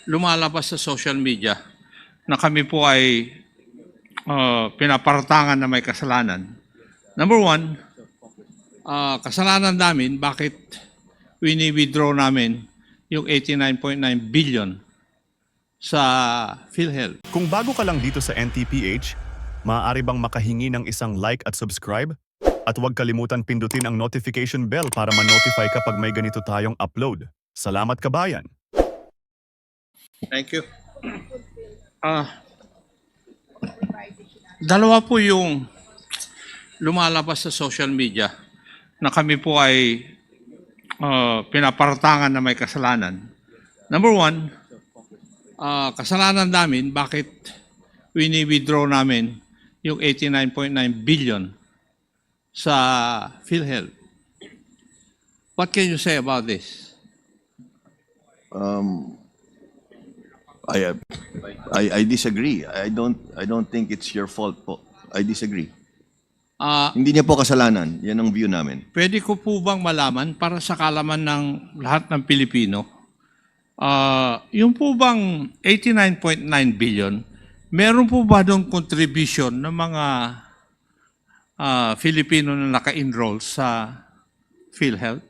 lumalabas sa social media na kami po ay pinapartangan na may kasalanan. Number one, kasalanan namin bakit wini-withdraw namin yung 89.9 billion sa PhilHealth. Kung bago ka lang dito sa NTPH, maaari bang makahingi ng isang like at subscribe? At huwag kalimutan pindutin ang notification bell para ma-notify kapag may ganito tayong upload. Salamat kabayan! Thank you. Dalawa po yung lumalabas sa social media na kami po ay pinapartangan na may kasalanan. Number one, kasalanan namin bakit wini-withdraw namin yung 89.9 billion sa PhilHealth. What can you say about this? I disagree. I don't think it's your fault po. I disagree. Hindi niya po kasalanan. Yan ang view namin. Pwede ko po bang malaman para sa kalaman ng lahat ng Pilipino, yung po bang 89.9 billion, meron po ba doon contribution ng mga Filipino na naka-enroll sa PhilHealth?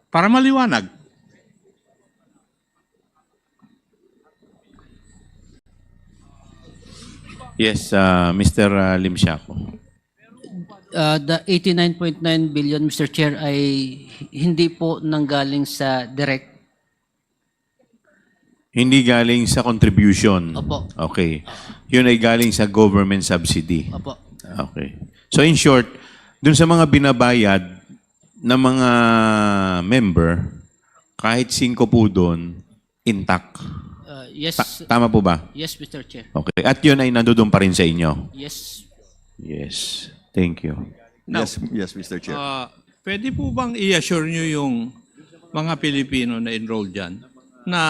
Para maliwanag. Yes, Mr. Lim Siaco. The 89.9 billion, Mr. Chair, ay hindi po nanggaling sa direct. Hindi galing sa contribution. Opo. Okay. Yun ay galing sa government subsidy. Opo. Okay. So in short, dun sa mga binabayad ng mga member, kahit 5 po doon, intact. Yes. Tama po ba? Yes, Mr. Chair. Okay. At yun ay nandoon pa rin sa inyo? Yes. Yes. Thank you. Now, Yes, Mr. Chair. pwede po bang i-assure nyo yung mga Pilipino na enrolled dyan na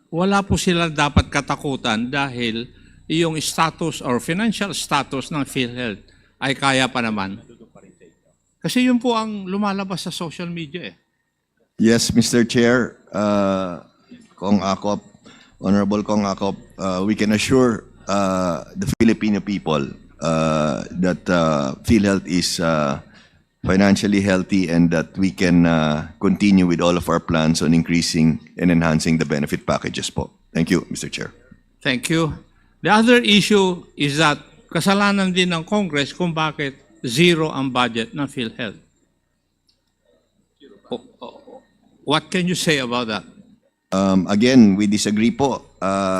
wala po sila dapat katakutan dahil yung status or financial status ng PhilHealth ay kaya pa naman? Kasi yun po ang lumalabas sa social media eh. Yes, Mr. Chair. Kong Akop, Honorable Kong Akop, we can assure the Filipino people that PhilHealth is financially healthy and that we can continue with all of our plans on increasing and enhancing the benefit packages po. Thank you, Mr. Chair. Thank you. The other issue is that kasalanan din ng Congress kung bakit zero ang budget ng PhilHealth. What can you say about that? Again, we disagree po.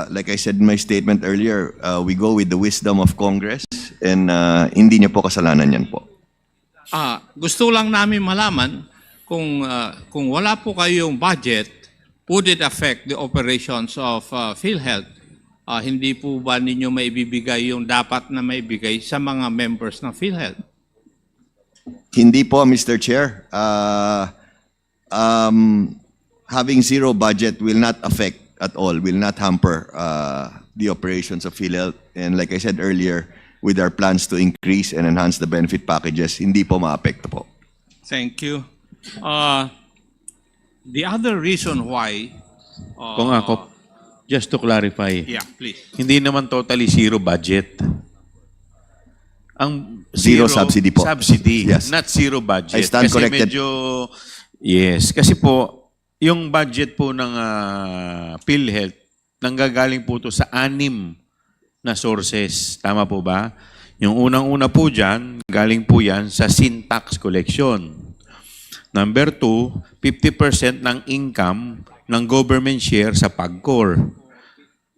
Like I said in my statement earlier, we go with the wisdom of Congress and hindi niya po kasalanan yan po. Gusto lang namin malaman kung wala po kayong budget, would it affect the operations of PhilHealth? Hindi po ba ninyo maibibigay yung dapat na maibigay sa mga members ng PhilHealth? Hindi po, Mr. Chair. Having zero budget will not affect at all, will not hamper the operations of PhilHealth. And like I said earlier, with our plans to increase and enhance the benefit packages, hindi po maapekto po. Thank you. The other reason why... Kung ako, just to clarify, Yeah, please. hindi naman totally zero budget. Ang Zero subsidy po. Subsidy, Yes. not zero budget. I stand kasi corrected. Yes, kasi po, yung budget po ng PhilHealth, nanggagaling po to sa 6 na sources. Tama po ba? Yung unang-una po dyan, galing po yan sa sin tax collection. Number 2, 50% ng income ng government share sa PAGCOR.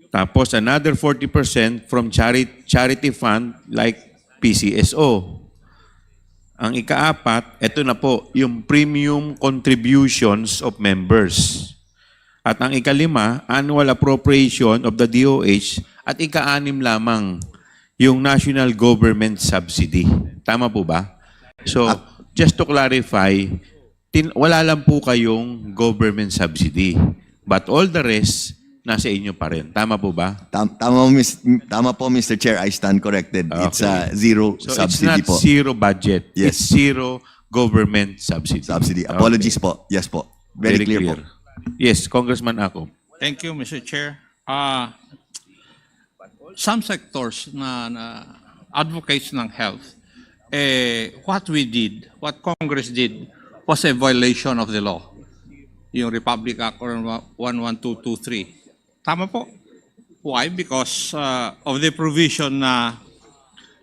Tapos another 40% from charity fund like PCSO. Ang ika-4, ito na po, yung premium contributions of members. At ang ika-5, annual appropriation of the DOH. At ika-6 lamang, yung national government subsidy. Tama po ba? So, just to clarify, wala lang po kayong government subsidy. But all the rest, nasa inyo pa rin. Tama po ba? Tama po, Mr. Chair. I stand corrected. It's zero So subsidy it's not po. zero budget. Yes. It's zero government subsidy. Subsidy. Apologies po. Yes po. Very clear po. Yes, Congressman Ako. Thank you, Mr. Chair. Some sectors na advocates ng health, what Congress did was a violation of the law. Yung Republic Act 11223. Tama po. Why? Because of the provision na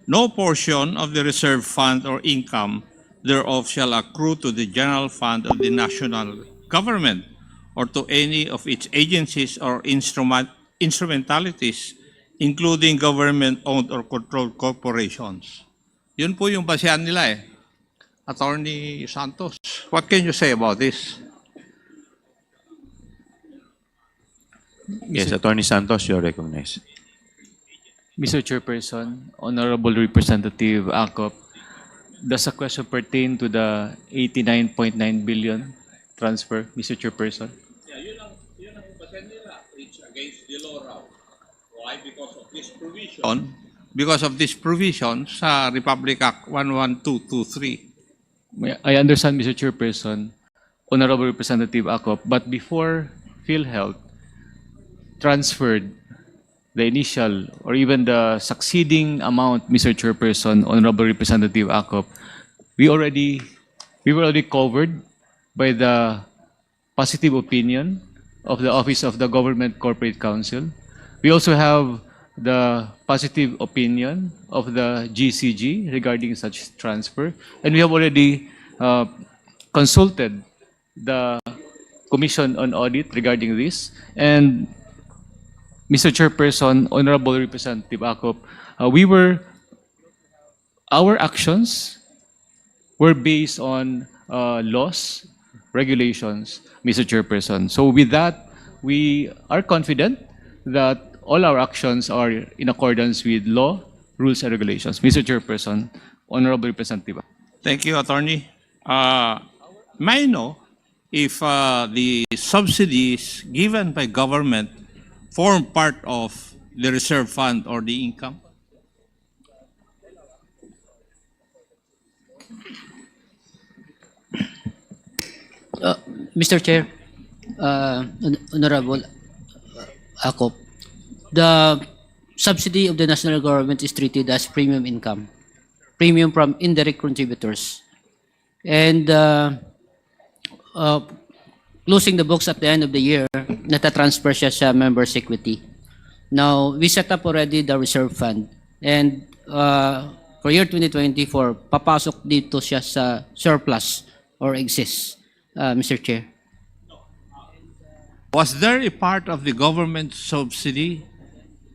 no portion of the reserve fund or income thereof shall accrue to the general fund of the national government or to any of its agencies or instrumentalities, including government-owned or controlled corporations. Yun po yung basehan nila eh. Attorney Santos, what can you say about this? Yes, Attorney Santos, you're recognized. Mr. Chairperson, Honorable Representative Acop, does the question pertain to the 89.9 billion transfer, Mr. Chairperson? Yeah, yun ang basehan nila. It's against the law raw. Why? Because of this provision. Because of this provision sa Republic Act 11223. I understand, Mr. Chairperson, Honorable Representative Acop, but before PhilHealth transferred the initial or even the succeeding amount, Mr. Chairperson, Honorable Representative Acop, we were already covered by the positive opinion of the Office of the Government Corporate Counsel. We also have the positive opinion of the GCG regarding such transfer, and we have already consulted the Commission on Audit regarding this. And Mr. Chairperson, Honorable Representative Acop, our actions were based on laws, regulations, Mr. Chairperson. So with that, we are confident that all our actions are in accordance with law, rules, and regulations. Mr. Chairperson, Honorable Representative. Thank you, Attorney. May I know if the subsidies given by government form part of the reserve fund or the income? Mr. Chair, Honorable Acop, the subsidy of the national government is treated as premium income, premium from indirect contributors. And closing the books at the end of the year, natatransfer siya sa members' equity. Now, we set up already the reserve fund. And for year 2024, papasok dito siya sa surplus or excess, Mr. Chair. Was there a part of the government subsidy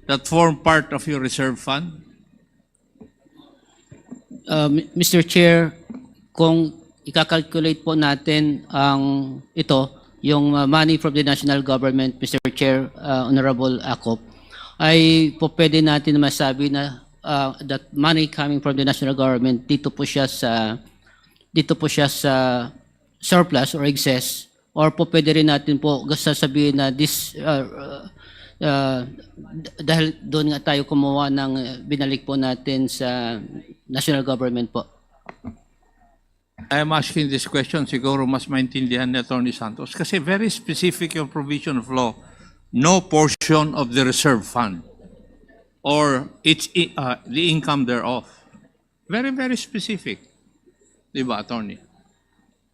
that formed part of your reserve fund? Mr. Chair, kung ikakalculate po natin ang yung money from the national government, Mr. Chair, Honorable Acop, ay po pwede natin masabi na that money coming from the national government dito po siya sa surplus or excess, or po pwede rin natin po sasabihin na this dahil doon nga tayo kumuha ng binalik po natin sa national government po. I am asking this question, siguro mas maintindihan ni Attorney Santos, kasi very specific yung provision of law, no portion of the reserve fund or the income thereof. Very, very specific. Di ba, Attorney?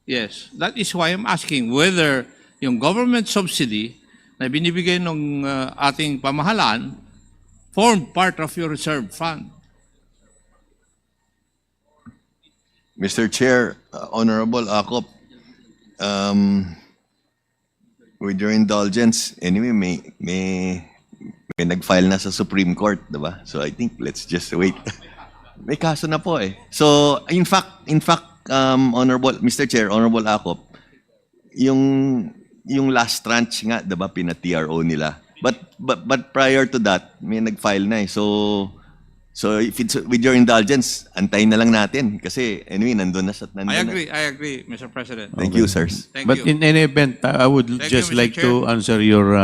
Yes. That is why I'm asking whether yung government subsidy na binibigay ng ating pamahalaan form part of your reserve fund. Mr. Chair, Honorable Acop, with your indulgence, anyway, may nag-file na sa Supreme Court, diba? So I think let's just wait. May kaso na po eh. So in fact, Honorable Mr. Chair, Honorable Acop, yung last tranche nga, diba, pina-TRO nila. But prior to that, may nag-file na eh. So if it's with your indulgence, antayin na lang natin kasi anyway nandun na. I agree, Mr. President. Thank you, sirs. Thank But you. in any event, I would Thank just you, Mr. like Chair. to answer your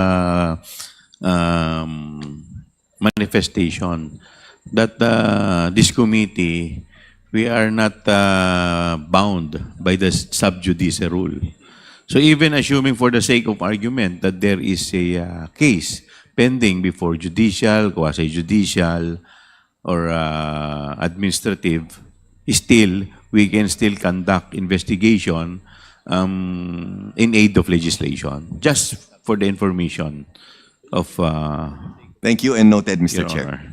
manifestation that this committee, we are not bound by the sub judice rule. So even assuming for the sake of argument that there is a case pending before judicial, quasi-judicial, or administrative, still, we can still conduct investigation in aid of legislation. Just for the information of Thank you and noted, Mr. Your Chair. Honor.